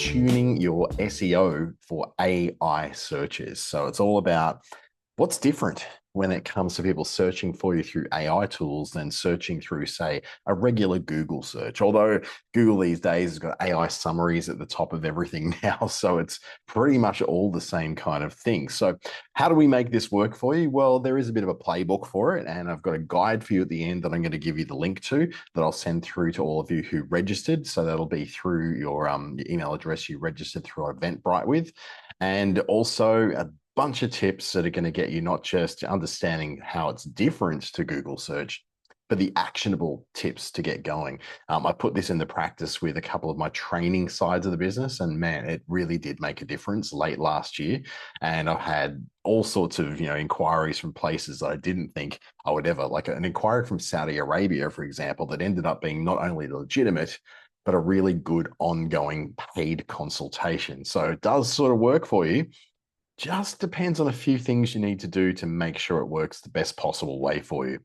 tuning your SEO for AI searches. So it's all about what's different when it comes to people searching for you through AI tools than searching through, say, a regular Google search. Although Google these days has got AI summaries at the top of everything now, so it's pretty much all the same kind of thing. So how do we make this work for you? Well, there is a bit of a playbook for it, and I've got a guide for you at the end that I'm going to give you the link to that I'll send through to all of you who registered. So that'll be through your email address you registered through Eventbrite with, and also a bunch of tips that are going to get you not just understanding how it's different to Google search, but the actionable tips to get going. I put this into practice with a couple of my training sides of the business, and man, it really did make a difference late last year. And I've had all sorts of inquiries from places that I didn't think I would ever, like an inquiry from Saudi Arabia, for example, that ended up being not only legitimate, but a really good ongoing paid consultation. So it does sort of work for you. Just depends on a few things you need to do to make sure it works the best possible way for you.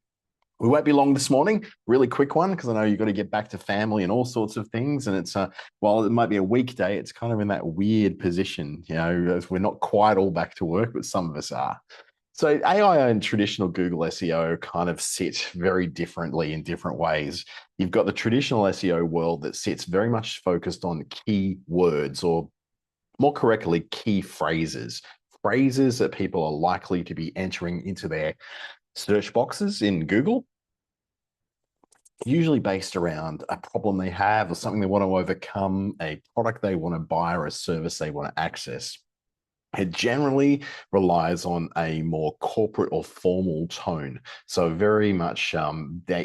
We won't be long this morning, really quick one, because I know you've got to get back to family and all sorts of things. And it's, while it might be a weekday, it's kind of in that weird position, as we're not quite all back to work, but some of us are. So AI and traditional Google SEO kind of sit very differently in different ways. You've got the traditional SEO world that sits very much focused on key words, or more correctly, key phrases. Phrases that people are likely to be entering into their search boxes in Google, usually based around a problem they have or something they want to overcome, a product they want to buy, or a service they want to access. It generally relies on a more corporate or formal tone. So very much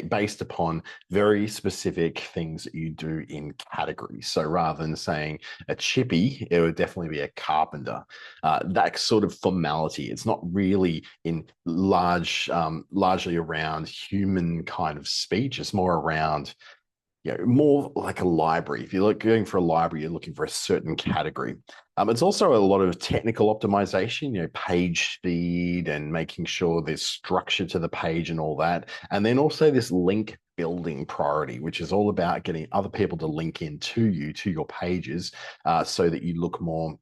based upon very specific things that you do in categories. So rather than saying a chippy, it would definitely be a carpenter. That sort of formality. It's not really in largely around human kind of speech. It's more around more like a library. If you're going for a library, you're looking for a certain category. It's also a lot of technical optimization, page speed and making sure there's structure to the page and all that. And then also this link building priority, which is all about getting other people to link in to you, to your pages, so that you look more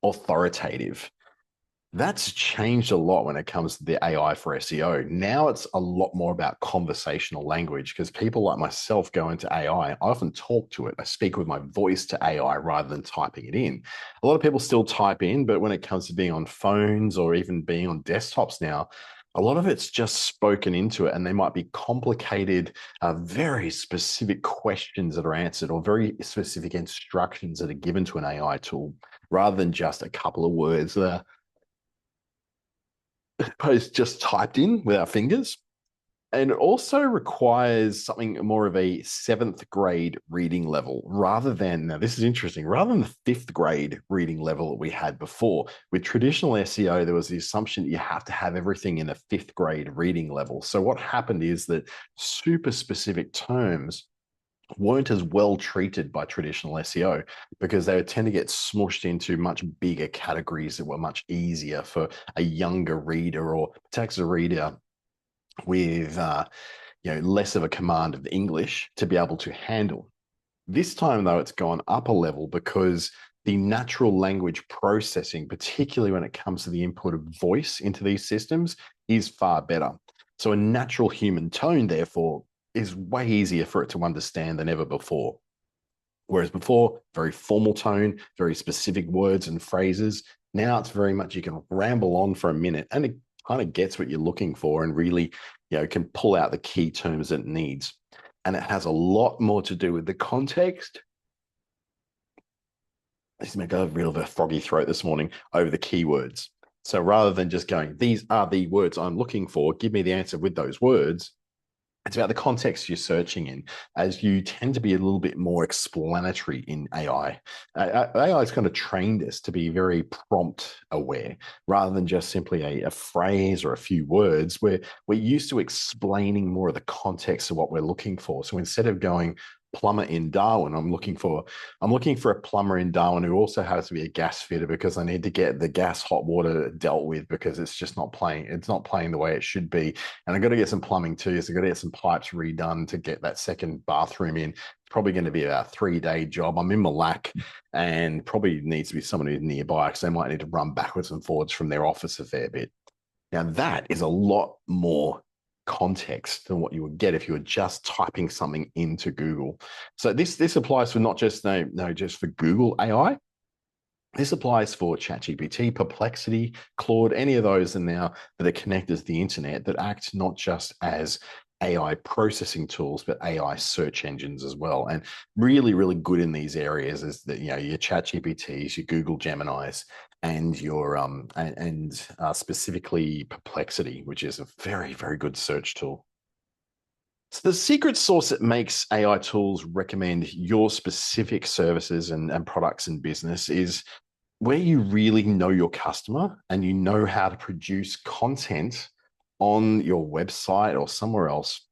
authoritative. That's changed a lot when it comes to the AI for SEO. Now it's a lot more about conversational language, because people like myself go into AI. I often talk to it. I speak with my voice to AI rather than typing it in. A lot of people still type in, but when it comes to being on phones or even being on desktops now, a lot of it's just spoken into it, and they might be complicated, very specific questions that are answered, or very specific instructions that are given to an AI tool, rather than just a couple of words there post just typed in with our fingers. And it also requires something more of a seventh grade reading level rather than, now this is interesting, rather than the fifth grade reading level that we had before. With traditional SEO, there was the assumption that you have to have everything in a fifth grade reading level. So what happened is that super specific terms weren't as well treated by traditional SEO, because they would tend to get smushed into much bigger categories that were much easier for a younger reader, or perhaps a reader with less of a command of the English to be able to handle. This time, though, it's gone up a level, because the natural language processing, particularly when it comes to the input of voice into these systems, is far better. So a natural human tone, therefore, is way easier for it to understand than ever before. Whereas before, very formal tone, very specific words and phrases. Now it's very much, you can ramble on for a minute and it kind of gets what you're looking for, and really, can pull out the key terms that it needs. And it has a lot more to do with the context. This may go a real bit of a froggy throat this morning over the keywords. So rather than just going, these are the words I'm looking for, give me the answer with those words, it's about the context you're searching in, as you tend to be a little bit more explanatory in AI. AI has kind of trained us to be very prompt aware, rather than just simply a phrase or a few words, where we're used to explaining more of the context of what we're looking for. So instead of going, plumber in Darwin, I'm looking for a plumber in Darwin who also has to be a gas fitter, because I need to get the gas hot water dealt with, because it's just not playing the way it should be. And I've got to get some plumbing too, so I've got to get some pipes redone to get that second bathroom in. probably going to be about a 3-day job. I'm in Malacca and probably needs to be someone who's nearby because they might need to run backwards and forwards from their office a fair bit. Now, that is a lot more context than what you would get if you were just typing something into Google. So this applies for not just just for Google AI. This applies for ChatGPT, Perplexity, Claude, any of those and now that are connected to the internet that act not just as AI processing tools, but AI search engines as well. And really, really good in these areas is that, your ChatGPTs, your Google Geminis, and your specifically Perplexity, which is a very, very good search tool. So the secret sauce that makes AI tools recommend your specific services and products and business is where you really know your customer and you know how to produce content on your website or somewhere else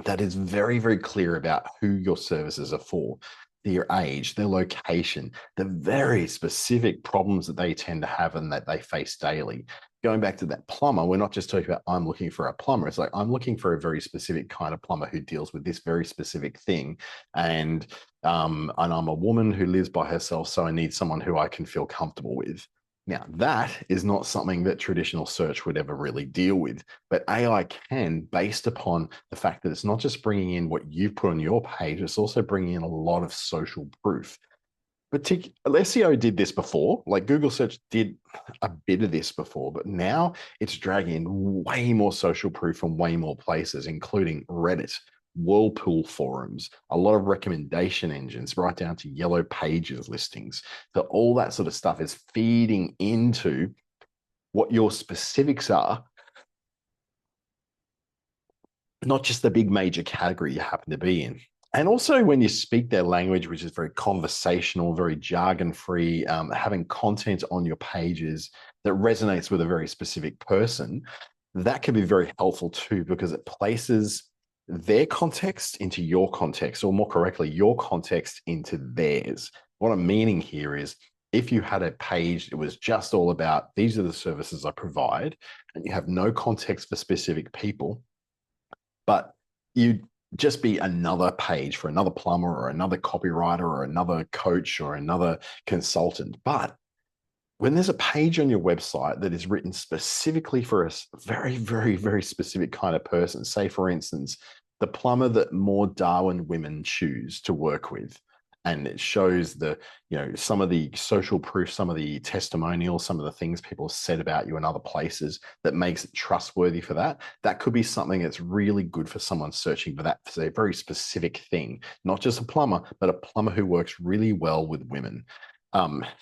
that is very, very clear about who your services are for, their age, their location, the very specific problems that they tend to have and that they face daily. Going back to that plumber, we're not just talking about I'm looking for a plumber. It's like I'm looking for a very specific kind of plumber who deals with this very specific thing. And I'm a woman who lives by herself, so I need someone who I can feel comfortable with. Now, that is not something that traditional search would ever really deal with, but AI can, based upon the fact that it's not just bringing in what you've put on your page, it's also bringing in a lot of social proof. SEO did this before, like Google search did a bit of this before, but now it's dragging in way more social proof from way more places, including Reddit, Whirlpool forums, a lot of recommendation engines, right down to yellow pages listings. So all that sort of stuff is feeding into what your specifics are, not just the big major category you happen to be in. And also when you speak their language, which is very conversational, very jargon-free, having content on your pages that resonates with a very specific person, that can be very helpful too, because it places their context into your context, or more correctly, your context into theirs. What I'm meaning here is if you had a page that was just all about these are the services I provide, and you have no context for specific people, but you just be another page for another plumber or another copywriter or another coach or another consultant. But when there's a page on your website that is written specifically for a very, very, very specific kind of person, say, for instance, the plumber that more Darwin women choose to work with, and it shows some of the social proof, some of the testimonials, some of the things people said about you in other places that makes it trustworthy for that. That could be something that's really good for someone searching for that, for a very specific thing, not just a plumber, but a plumber who works really well with women.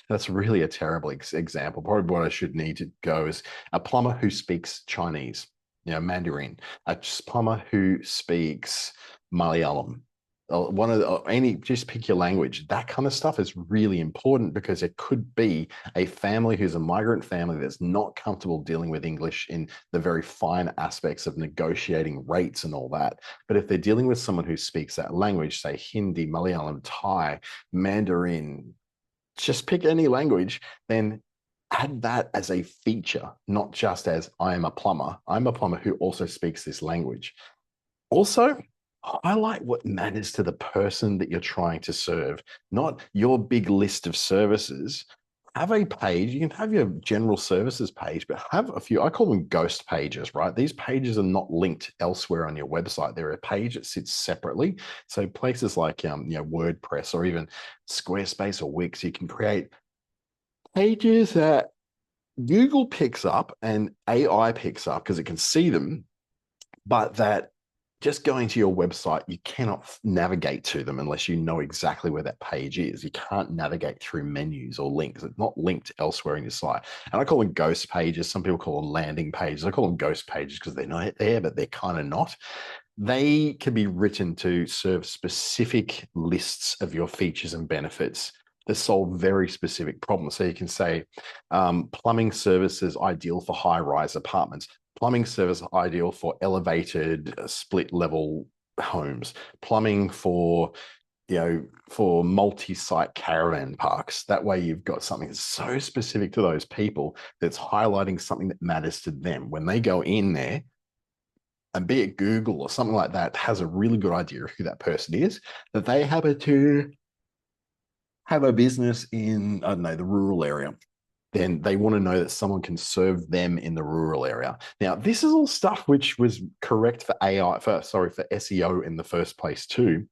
That's really a terrible example. Probably what I should need to go is a plumber who speaks Chinese, Mandarin, a plumber who speaks Malayalam, just pick your language. That kind of stuff is really important because it could be a family who's a migrant family that's not comfortable dealing with English in the very fine aspects of negotiating rates and all that. But if they're dealing with someone who speaks that language, say Hindi, Malayalam, Thai, Mandarin, just pick any language, then add that as a feature, not just as I am a plumber. I'm a plumber who also speaks this language. Also, highlight what matters to the person that you're trying to serve, not your big list of services. Have a page. You can have your general services page, but have a few, I call them ghost pages, right? These pages are not linked elsewhere on your website. They're a page that sits separately. So places like WordPress or even Squarespace or Wix, you can create pages that Google picks up and AI picks up because it can see them, but that just going to your website, you cannot navigate to them unless you know exactly where that page is. You can't navigate through menus or links. It's not linked elsewhere in your site. And I call them ghost pages. Some people call them landing pages. I call them ghost pages because they're not there, but they're kind of not. They can be written to serve specific lists of your features and benefits that solve very specific problems. So you can say plumbing services ideal for high-rise apartments. Plumbing service ideal for elevated split level homes, plumbing for multi-site caravan parks. That way you've got something that's so specific to those people that's highlighting something that matters to them. When they go in there, and be it Google or something like that, has a really good idea of who that person is, that they happen to have a business in, I don't know, the rural area, then they want to know that someone can serve them in the rural area. Now, this is all stuff which was correct for for SEO in the first place too.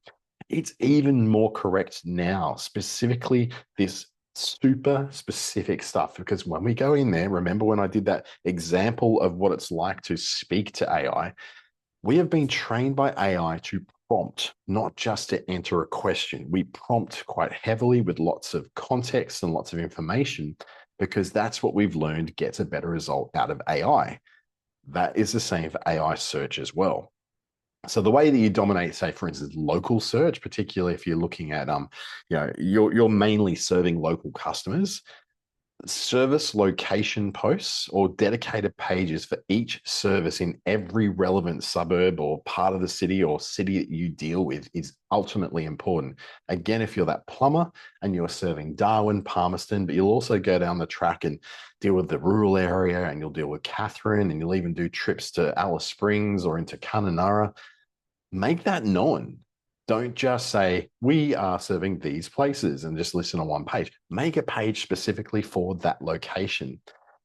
It's even more correct now, specifically this super specific stuff. Because when we go in there, remember when I did that example of what it's like to speak to AI, we have been trained by AI to prompt, not just to enter a question. We prompt quite heavily with lots of context and lots of information because that's what we've learned gets a better result out of AI. That is the same for AI search as well. So the way that you dominate, say, for instance, local search, particularly if you're looking at, you're mainly serving local customers, service location posts or dedicated pages for each service in every relevant suburb or part of the city or city that you deal with is ultimately important. Again, if you're that plumber and you're serving Darwin, Palmerston, but you'll also go down the track and deal with the rural area and you'll deal with Catherine and you'll even do trips to Alice Springs or into Kununurra, make that known. Don't just say, we are serving these places and just listen on one page. Make a page specifically for that location.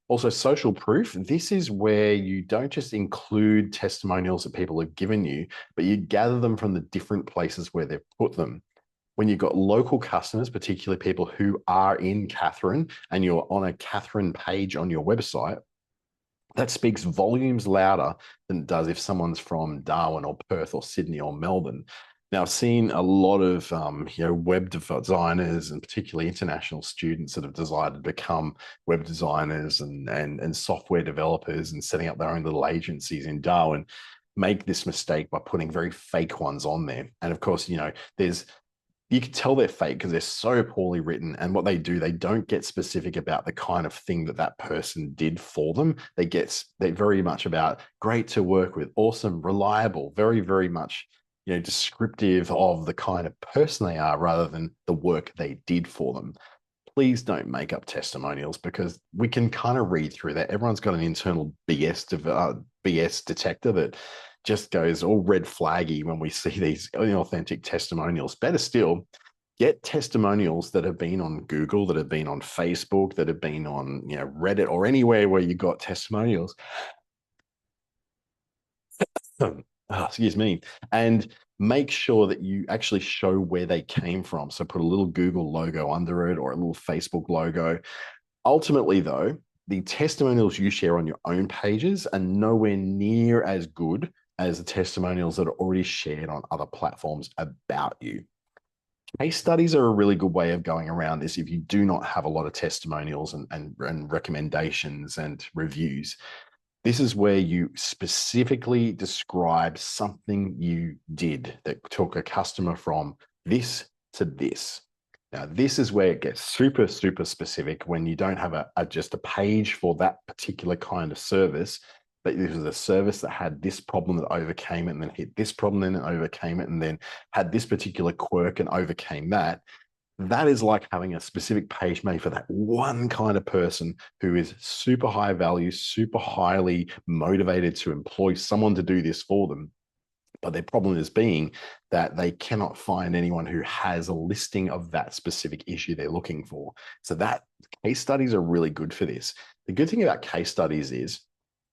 Also, social proof. This is where you don't just include testimonials that people have given you, but you gather them from the different places where they've put them. When you've got local customers, particularly people who are in Catherine, and you're on a Catherine page on your website, that speaks volumes louder than it does if someone's from Darwin or Perth or Sydney or Melbourne. Now, I've seen a lot of web designers and particularly international students that have decided to become web designers and software developers and setting up their own little agencies in Darwin make this mistake by putting very fake ones on there. And of course, you can tell they're fake because they're so poorly written. And what they do, they don't get specific about the kind of thing that that person did for them. They're very much about great to work with, awesome, reliable, very, very much descriptive of the kind of person they are rather than the work they did for them. Please don't make up testimonials because we can kind of read through that. Everyone's got an internal BS detector that just goes all red flaggy when we see these inauthentic testimonials. Better still, get testimonials that have been on Google, that have been on Facebook, that have been on Reddit or anywhere where you got testimonials. Excuse me. And make sure that you actually show where they came from. So put a little Google logo under it or a little Facebook logo. Ultimately, though, the testimonials you share on your own pages are nowhere near as good as the testimonials that are already shared on other platforms about you. Case studies are a really good way of going around this if you do not have a lot of testimonials and recommendations and reviews. This is where you specifically describe something you did that took a customer from this to this. Now, this is where it gets super, super specific when you don't have just a page for that particular kind of service, but this was a service that had this problem that overcame it and then hit this problem, then it overcame it, and then had this particular quirk and overcame that. That is like having a specific page made for that one kind of person who is super high value, super highly motivated to employ someone to do this for them. But their problem is being that they cannot find anyone who has a listing of that specific issue they're looking for. So that case studies are really good for this. The good thing about case studies is,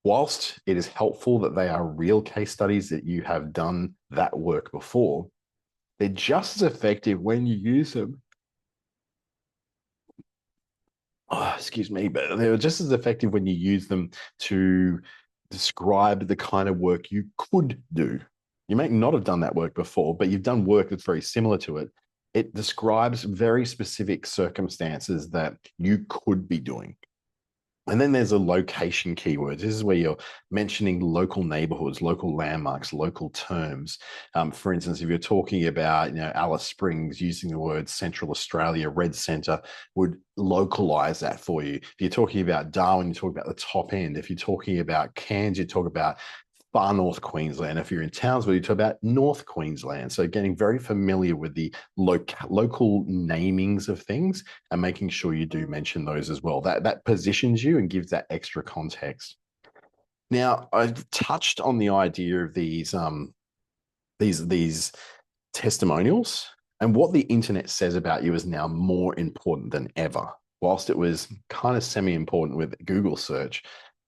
whilst it is helpful that they are real case studies that you have done that work before, they're just as effective when you use them. Excuse me, but they're just as effective when you use them to describe the kind of work you could do. You may not have done that work before, but you've done work that's very similar to it. It describes very specific circumstances that you could be doing. And then there's a location keyword. This is where you're mentioning local neighborhoods, local landmarks, local terms. For instance, if you're talking about Alice Springs, using the word Central Australia, Red Centre would localize that for you. If you're talking about Darwin, you talk about the top end. If you're talking about Cairns, you talk about far north Queensland. If you're in Townsville, you talk about North Queensland. So getting very familiar with the local namings of things and making sure you do mention those as well. That positions you and gives that extra context. Now, I've touched on the idea of these testimonials, and what the internet says about you is now more important than ever. Whilst it was kind of semi-important with Google search,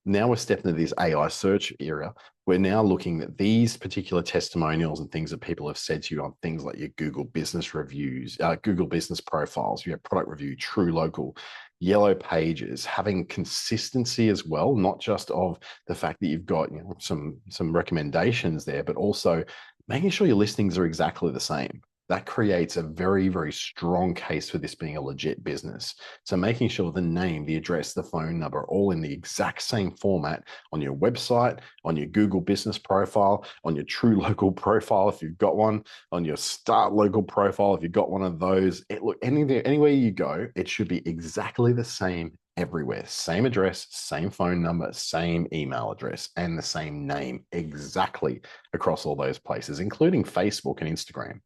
now we're stepping into this AI search era. We're now looking at these particular testimonials and things that people have said to you on things like your Google business reviews, Google business profiles, your product review, True Local, Yellow Pages, having consistency as well, not just of the fact that you've got, some recommendations there, but also making sure your listings are exactly the same. That creates a very, very strong case for this being a legit business. So making sure the name, the address, the phone number, all in the exact same format on your website, on your Google business profile, on your True Local profile, if you've got one, on your Start Local profile, if you've got one of those. Look, anywhere you go, it should be exactly the same everywhere. Same address, same phone number, same email address, and the same name exactly across all those places, including Facebook and Instagram.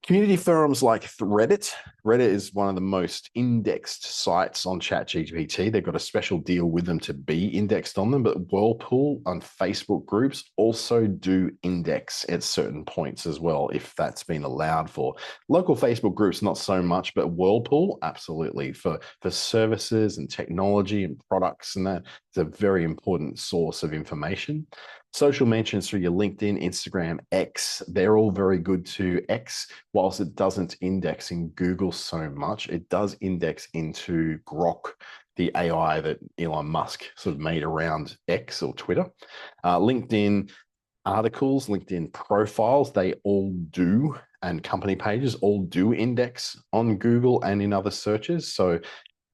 Community forums like Reddit. Reddit is one of the most indexed sites on ChatGPT. They've got a special deal with them to be indexed on them, but Whirlpool and Facebook groups also do index at certain points as well, if that's been allowed for. Local Facebook groups, not so much, but Whirlpool, absolutely. For services and technology and products and that, it's a very important source of information. Social mentions through your LinkedIn, Instagram, X, they're all very good too. X, whilst it doesn't index in Google so much, it does index into Grok, the AI that Elon Musk sort of made around X or Twitter. LinkedIn articles, LinkedIn profiles, they all do, and company pages all do index on Google and in other searches. So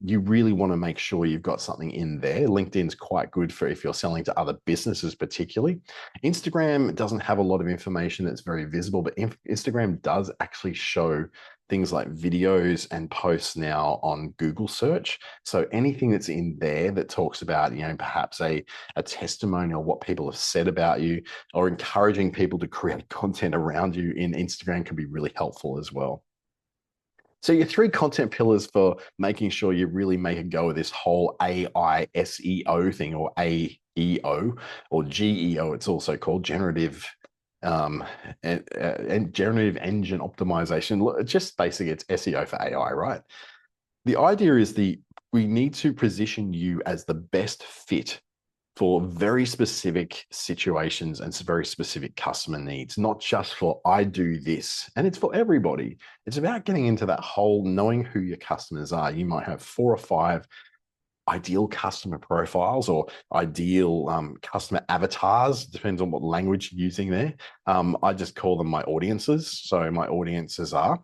you really want to make sure you've got something in there. LinkedIn's quite good for if you're selling to other businesses, particularly. Instagram doesn't have a lot of information that's very visible, but Instagram does actually show things like videos and posts now on Google search. So anything that's in there that talks about, perhaps a testimonial, what people have said about you, or encouraging people to create content around you in Instagram can be really helpful as well. So your three content pillars for making sure you really make a go of this whole AI SEO thing, or AEO or GEO, it's also called generative and generative engine optimization. Just basically it's SEO for AI, right? The idea is we need to position you as the best fit for very specific situations and very specific customer needs, not just for I do this. And it's for everybody. It's about getting into that whole knowing who your customers are. You might have 4 or 5 ideal customer profiles or ideal customer avatars, depends on what language you're using there. I just call them my audiences. So my audiences are,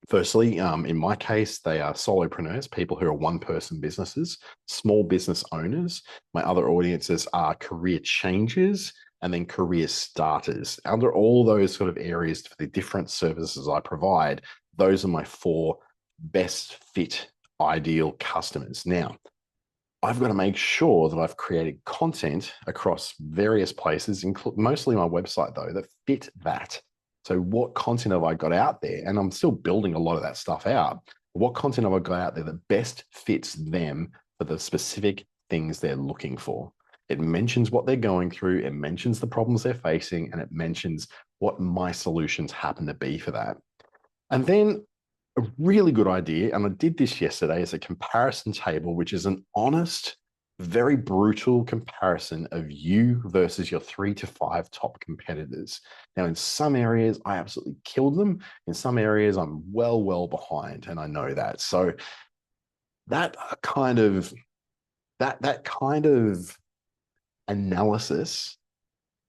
firstly, in my case, they are solopreneurs, people who are one-person businesses, small business owners. My other audiences are career changers and then career starters. Under all those sort of areas for the different services I provide, those are my 4 best fit ideal customers. Now, I've got to make sure that I've created content across various places, mostly my website though, that fit that. So what content have I got out there? And I'm still building a lot of that stuff out. What content have I got out there that best fits them for the specific things they're looking for? It mentions what they're going through, it mentions the problems they're facing, and it mentions what my solutions happen to be for that. And then a really good idea, and I did this yesterday, is a comparison table, which is an honest, very brutal comparison of you versus your 3 to 5 top competitors. Now, in some areas, I absolutely killed them. In some areas, I'm well behind, and I know that. So that kind of analysis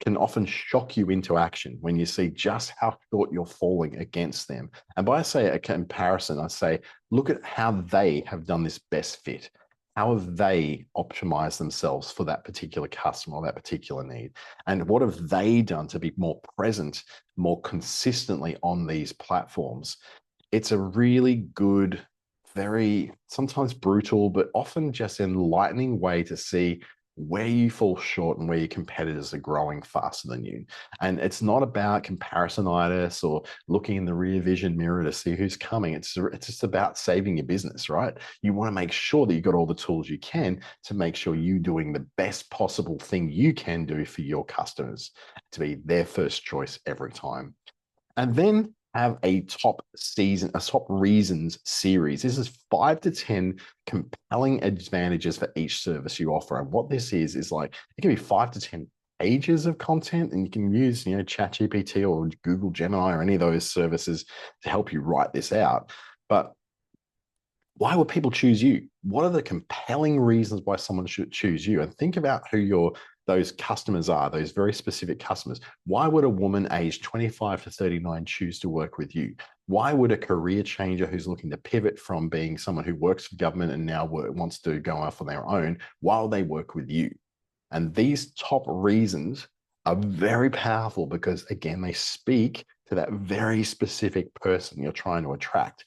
can often shock you into action when you see just how short you're falling against them. And by I say a comparison, I say, look at how they have done this best fit. How have they optimized themselves for that particular customer or that particular need? And what have they done to be more present, more consistently on these platforms? It's a really good, very sometimes brutal, but often just enlightening way to see where you fall short and where your competitors are growing faster than you. And it's not about comparisonitis or looking in the rear vision mirror to see who's coming. It's just about saving your business, right? You want to make sure that you've got all the tools you can to make sure you're doing the best possible thing you can do for your customers to be their first choice every time. And then have a top reasons series. This is 5 to 10 compelling advantages for each service you offer. And what this is like, it can be 5 to 10 pages of content, and you can use, ChatGPT or Google Gemini or any of those services to help you write this out. But why would people choose you? What are the compelling reasons why someone should choose you? And think about who those customers are, those very specific customers. Why would a woman aged 25 to 39 choose to work with you? Why would a career changer who's looking to pivot from being someone who works for government and now wants to go off on their own, why will they work with you? And these top reasons are very powerful because, again, they speak to that very specific person you're trying to attract.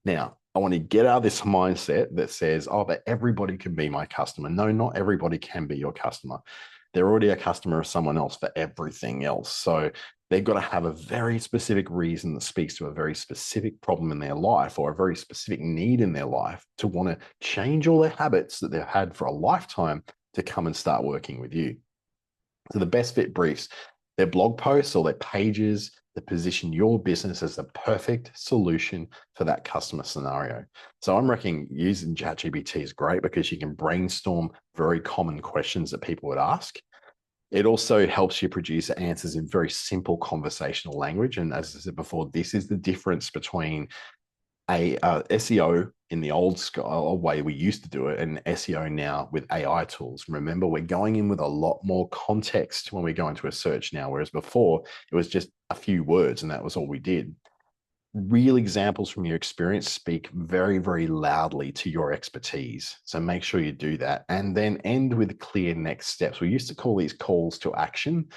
Now, I want to get out of this mindset that says, oh, but everybody can be my customer. No, not everybody can be your customer. They're already a customer of someone else for everything else. So they've got to have a very specific reason that speaks to a very specific problem in their life or a very specific need in their life to want to change all their habits that they've had for a lifetime to come and start working with you. So the best fit briefs, their blog posts or their pages that position your business as the perfect solution for that customer scenario. So I'm reckoning using ChatGPT is great because you can brainstorm very common questions that people would ask. It also helps you produce answers in very simple conversational language. And as I said before, this is the difference between a SEO in the old school way we used to do it and SEO now with AI tools. Remember, we're going in with a lot more context when we go into a search now, whereas before it was just a few words and that was all we did. Real examples from your experience speak very, very loudly to your expertise. So make sure you do that and then end with clear next steps. We used to call these calls to action,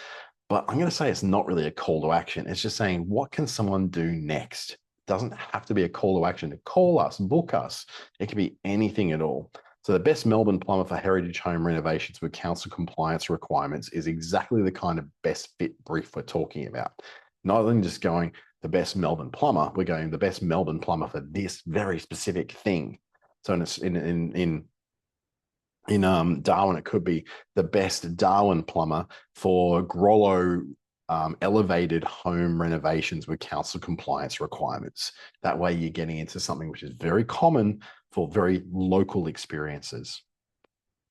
but I'm going to say it's not really a call to action. It's just saying, what can someone do next? Doesn't have to be a call to action to call us, book us. It can be anything at all. So the best Melbourne plumber for heritage home renovations with council compliance requirements is exactly the kind of best fit brief we're talking about. Not only just going the best Melbourne plumber, we're going the best Melbourne plumber for this very specific thing. So in Darwin, it could be the best Darwin plumber for Grollo elevated home renovations with council compliance requirements. That way you're getting into something which is very common for very local experiences.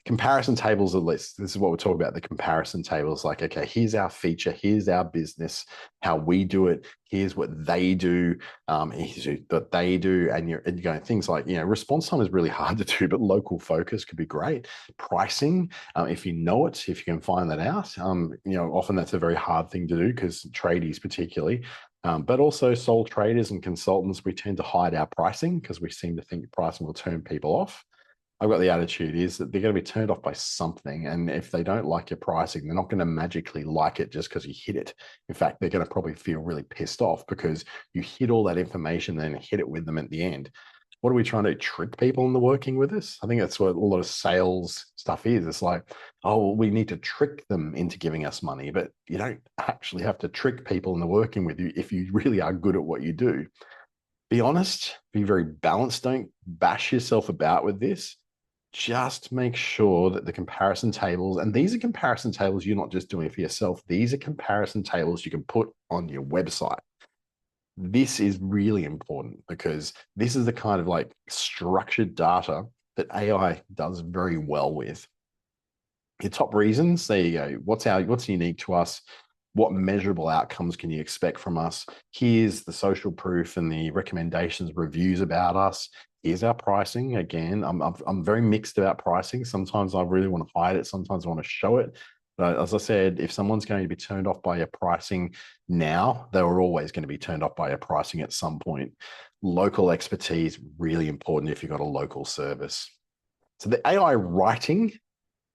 Comparison tables are lists. This is what we're talking about, the comparison tables. Like, okay, here's our feature, here's our business, how we do it, here's what they do, here's what they do. And you're going things like, response time is really hard to do, but local focus could be great. Pricing, if you know it, if you can find that out, often that's a very hard thing to do because tradies particularly, but also sole traders and consultants, we tend to hide our pricing because we seem to think pricing will turn people off. I've got the attitude is that they're going to be turned off by something. And if they don't like your pricing, they're not going to magically like it just because you hit it. In fact, they're going to probably feel really pissed off because you hit all that information and then hit it with them at the end. What are we trying to trick people into working with us? I think that's what a lot of sales stuff is. It's like, oh, we need to trick them into giving us money, but you don't actually have to trick people into working with you if you really are good at what you do. Be honest, be very balanced. Don't bash yourself about with this. Just make sure that the comparison tables, and these are comparison tables you're not just doing for yourself, these are comparison tables you can put on your website. This is really important because this is the kind of like structured data that AI does very well with. Your top reasons, there you go. What's unique to us? What measurable outcomes can you expect from us? Here's the social proof and the recommendations, reviews about us. Here's our pricing. Again, I'm very mixed about pricing. Sometimes I really want to hide it. Sometimes I want to show it. But as I said, if someone's going to be turned off by your pricing now, they were always going to be turned off by your pricing at some point. Local expertise, really important if you've got a local service. So the AI writing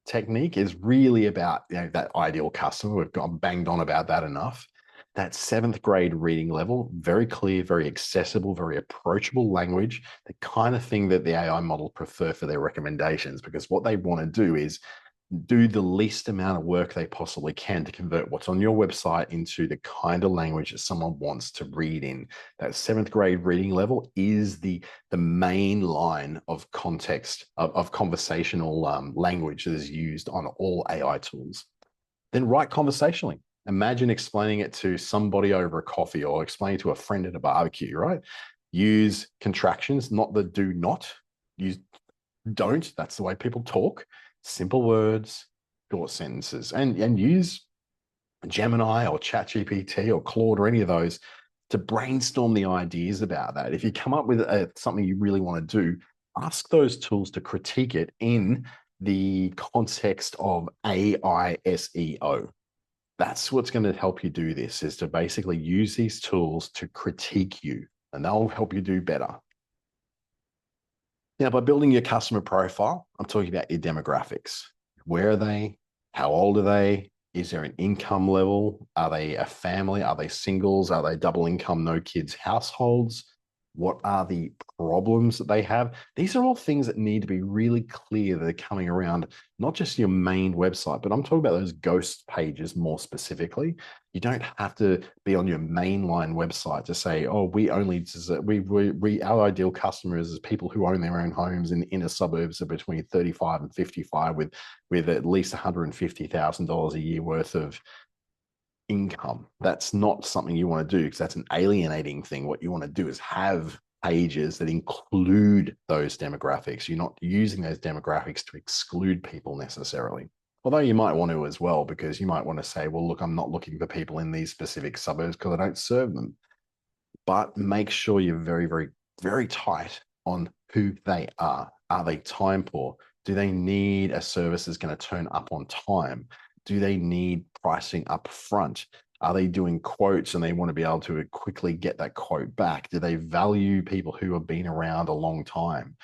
technique is really about that ideal customer. We've got banged on about that enough. That 7th grade reading level, very clear, very accessible, very approachable language, the kind of thing that the AI model prefer for their recommendations, because what they want to do is do the least amount of work they possibly can to convert what's on your website into the kind of language that someone wants to read in. That seventh grade reading level is the main line of context of conversational language that is used on all AI tools. Then write conversationally. Imagine explaining it to somebody over a coffee or explaining to a friend at a barbecue, right? Use contractions, not the do not. Use don't. That's the way people talk. Simple words, short sentences, and use Gemini or ChatGPT or Claude or any of those to brainstorm the ideas about that. If you come up with something you really want to do, ask those tools to critique it in the context of AI SEO. That's what's going to help you do this, is to basically use these tools to critique you, and they'll help you do better. Now, by building your customer profile, I'm talking about your demographics. Where are they? How old are they? Is there an income level? Are they a family? Are they singles? Are they double income, no kids households? What are the problems that they have? These are all things that need to be really clear that are coming around, not just your main website, but I'm talking about those ghost pages more specifically. You don't have to be on your mainline website to say, oh, our ideal customers is people who own their own homes in the inner suburbs of between 35 and 55 with at least $150,000 a year worth of income. That's not something you want to do, because that's an alienating thing. What you want to do is have pages that include those demographics. You're not using those demographics to exclude people necessarily. Although you might want to as well, because you might want to say, well, look, I'm not looking for people in these specific suburbs because I don't serve them. But make sure you're very, very, very tight on who they are. Are they time poor? Do they need a service that's going to turn up on time? Do they need pricing up front? Are they doing quotes and they want to be able to quickly get that quote back? Do they value people who have been around a long time?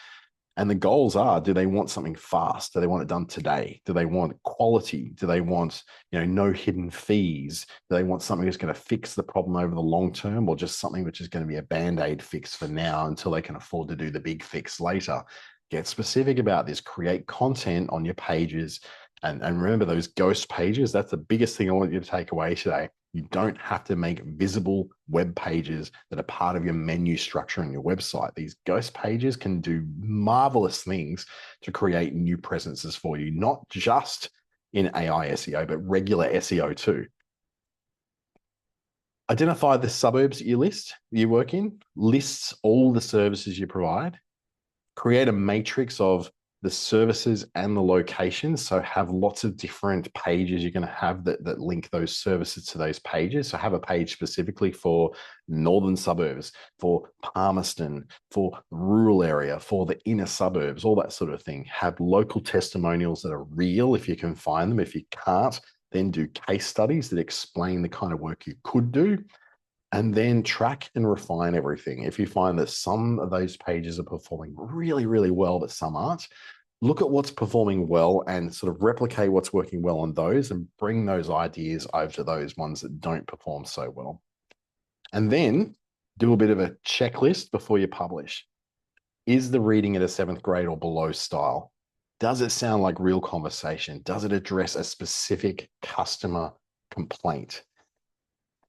And the goals are, do they want something fast? Do they want it done today? Do they want quality? Do they want, no hidden fees? Do they want something that's going to fix the problem over the long term, or just something which is going to be a band-aid fix for now until they can afford to do the big fix later? Get specific about this. Create content on your pages. And remember those ghost pages. That's the biggest thing I want you to take away today. You don't have to make visible web pages that are part of your menu structure on your website. These ghost pages can do marvelous things to create new presences for you, not just in AI SEO, but regular SEO too. Identify the suburbs you work in, lists all the services you provide, create a matrix of the services and the locations. So have lots of different pages you're going to have that link those services to those pages. So have a page specifically for northern suburbs, for Palmerston, for rural area, for the inner suburbs, all that sort of thing. Have local testimonials that are real if you can find them. If you can't, then do case studies that explain the kind of work you could do. And then track and refine everything. If you find that some of those pages are performing really, really well, but some aren't, look at what's performing well and sort of replicate what's working well on those and bring those ideas over to those ones that don't perform so well. And then do a bit of a checklist before you publish. Is the reading at a 7th grade or below style? Does it sound like real conversation? Does it address a specific customer complaint?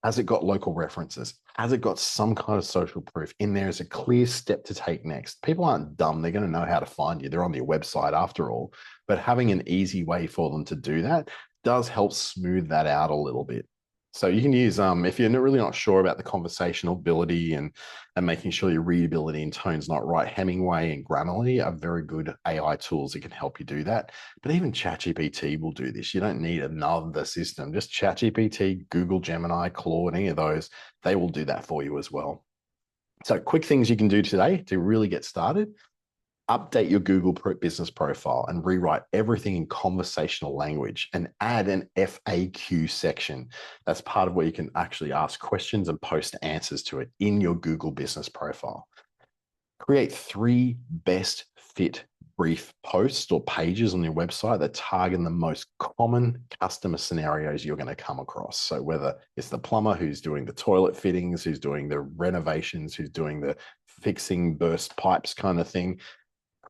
Has it got local references? Has it got some kind of social proof in there as a clear step to take next? People aren't dumb. They're going to know how to find you. They're on your website after all. But having an easy way for them to do that does help smooth that out a little bit. So you can use, if you're really not sure about the conversational ability and making sure your readability and tone's not right, Hemingway and Grammarly are very good AI tools that can help you do that. But even ChatGPT will do this. You don't need another system. Just ChatGPT, Google, Gemini, Claude, any of those, they will do that for you as well. So quick things you can do today to really get started. Update your Google business profile and rewrite everything in conversational language and add an FAQ section. That's part of where you can actually ask questions and post answers to it in your Google business profile. Create 3 best fit brief posts or pages on your website that target the most common customer scenarios you're going to come across. So whether it's the plumber who's doing the toilet fittings, who's doing the renovations, who's doing the fixing burst pipes kind of thing,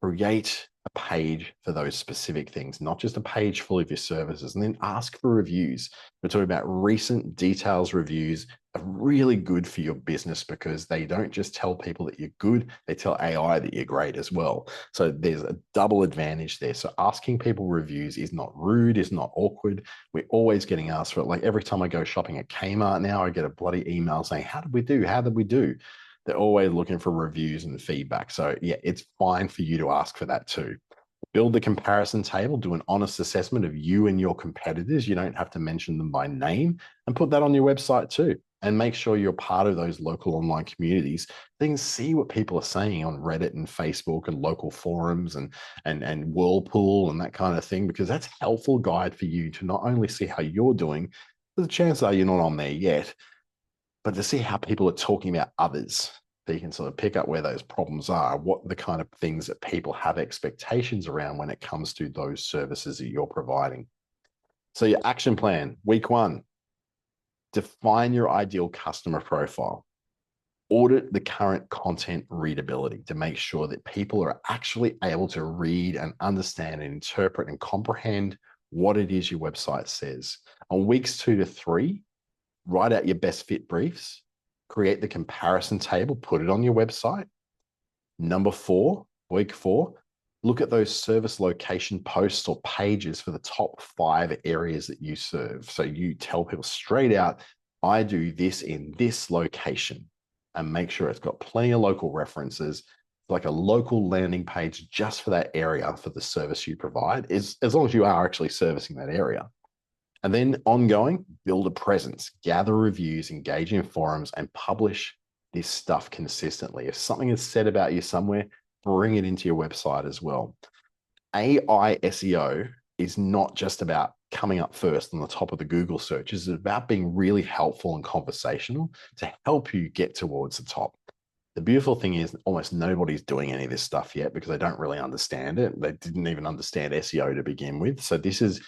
create a page for those specific things, not just a page full of your services, and then ask for reviews. We're talking about recent details reviews are really good for your business because they don't just tell people that you're good, they tell AI that you're great as well. So there's a double advantage there. So asking people reviews is not rude, is not awkward. We're always getting asked for it. Like every time I go shopping at Kmart now, I get a bloody email saying, how did we do? How did we do? They're always looking for reviews and feedback. So yeah, it's fine for you to ask for that too. Build the comparison table, do an honest assessment of you and your competitors. You don't have to mention them by name, and put that on your website too. And make sure you're part of those local online communities. They can see what people are saying on Reddit and Facebook and local forums and Whirlpool and that kind of thing, because that's a helpful guide for you to not only see how you're doing, but the chances are you're not on there yet, but to see how people are talking about others. So you can sort of pick up where those problems are, what the kind of things that people have expectations around when it comes to those services that you're providing. So your action plan, week 1, define your ideal customer profile. Audit the current content readability to make sure that people are actually able to read and understand and interpret and comprehend what it is your website says. On weeks 2 to 3, write out your best fit briefs, create the comparison table, put it on your website. Number 4, week 4, look at those service location posts or pages for the top 5 areas that you serve. So you tell people straight out, I do this in this location, and make sure it's got plenty of local references, like a local landing page just for that area for the service you provide, is as long as you are actually servicing that area. And then ongoing, build a presence, gather reviews, engage in forums, and publish this stuff consistently. If something is said about you somewhere, bring it into your website as well. AI SEO is not just about coming up first on the top of the Google searches. It's about being really helpful and conversational to help you get towards the top. The beautiful thing is almost nobody's doing any of this stuff yet because they don't really understand it. They didn't even understand SEO to begin with. So this is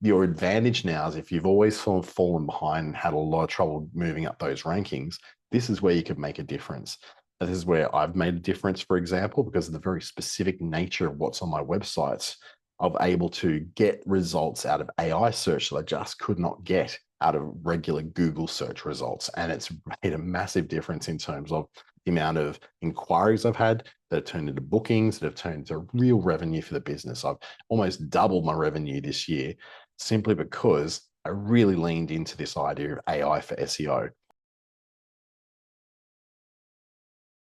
your advantage now, is if you've always fallen behind and had a lot of trouble moving up those rankings, this is where you could make a difference. This is where I've made a difference, for example, because of the very specific nature of what's on my websites. I'm able to get results out of AI search that I just could not get out of regular Google search results. And it's made a massive difference in terms of the amount of inquiries I've had that have turned into bookings, that have turned into real revenue for the business. I've almost doubled my revenue this year simply because I really leaned into this idea of AI for SEO.